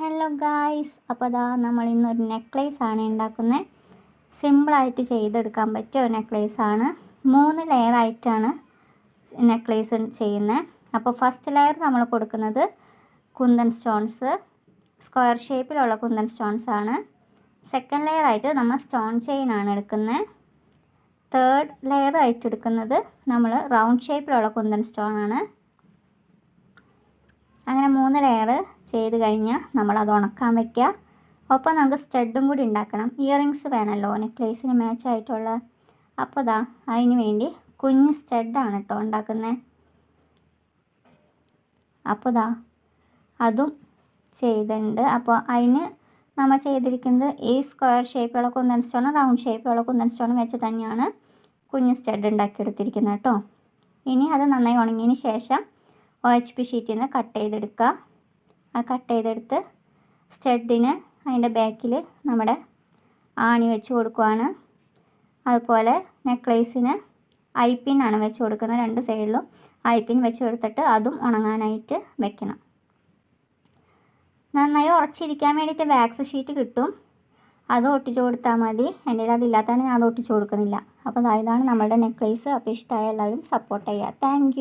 Hello guys, അപ്പോൾ അതാ നമ്മൾ ഇന്നൊരു നെക്ലേസ് ആണ് ഉണ്ടാക്കുന്നത്. സിമ്പിളായിട്ട് ചെയ്തെടുക്കാൻ പറ്റിയ ഒരു നെക്ലേസ് ആണ്. 3 ലെയർ ആയിട്ടാണ് നെക്ലേസ് ചെയ്യുന്നത്. അപ്പോൾ ഫസ്റ്റ് ലെയർ നമ്മൾ കൊടുക്കുന്നത് കുന്തൻ സ്റ്റോൺസ്, സ്ക്വയർ ഷേപ്പിലുള്ള കുന്തൻ സ്റ്റോൺസ് ആണ്. സെക്കൻഡ് ലെയർ ആയിട്ട് നമ്മൾ സ്റ്റോൺ ചെയിൻ ആണ് എടുക്കുന്നത്. തേർഡ് ലെയർ ആയിട്ട് എടുക്കുന്നത് നമ്മൾ റൗണ്ട് ഷേപ്പിലുള്ള കുന്തൻ സ്റ്റോൺ ആണ്. അങ്ങനെ 3 ലെയർ ചെയ്ത് കഴിഞ്ഞാൽ നമ്മളത് ഉണക്കാൻ വയ്ക്കുക. ഒപ്പം നമുക്ക് സ്റ്റഡും കൂടി ഉണ്ടാക്കണം. ഇയറിങ്സ് വേണമല്ലോ നെക്ലേസിന് മാച്ചായിട്ടുള്ള. അപ്പോൾ ദാ അതിന് വേണ്ടി കുഞ്ഞ് സ്റ്റഡാണ് കേട്ടോ ഉണ്ടാക്കുന്നത്. അപ്പോൾ ദാ അതും ചെയ്തിട്ടുണ്ട്. അപ്പോൾ അതിന് നമ്മൾ ചെയ്തിരിക്കുന്നത് ഈ സ്ക്വയർ ഷേപ്പിലുള്ള കുന്തൻ സ്റ്റോണും റൗണ്ട് ഷേപ്പിലുള്ള കുന്തൻ സ്റ്റോണും വെച്ച് തന്നെയാണ് കുഞ്ഞ് സ്റ്റഡ് ഉണ്ടാക്കിയെടുത്തിരിക്കുന്നത് കേട്ടോ. ഇനി അത് നന്നായി ഉണങ്ങിയതിന് ശേഷം OHP ഷീറ്റിൽ നിന്ന് കട്ട് ചെയ്തെടുക്കുക. ആ കട്ട് ചെയ്തെടുത്ത് സ്റ്റഡിന് അതിൻ്റെ ബാക്കിൽ നമ്മുടെ ആണി വെച്ച് കൊടുക്കുകയാണ്. അതുപോലെ നെക്ലേസിന് ഐപ്പിനാണ് വെച്ച് കൊടുക്കുന്നത്. 2 സൈഡിലും ഐപ്പിൻ വെച്ച് കൊടുത്തിട്ട് അതും ഉണങ്ങാനായിട്ട് വെക്കണം. നന്നായി ഉറച്ചിരിക്കാൻ വേണ്ടിയിട്ട് വാക്സ് ഷീറ്റ് കിട്ടും, അത് ഒട്ടിച്ച് കൊടുത്താൽ മതി. എൻ്റെ കയ്യിൽ അതില്ലാത്തതാണ് ഞാൻ അത് ഒട്ടിച്ച് കൊടുക്കുന്നില്ല. അപ്പോൾ ഇതാണ് നമ്മുടെ നെക്ലേസ്. അപ്പോൾ ഇഷ്ടമായ എല്ലാവരും സപ്പോർട്ട് ചെയ്യുക. താങ്ക്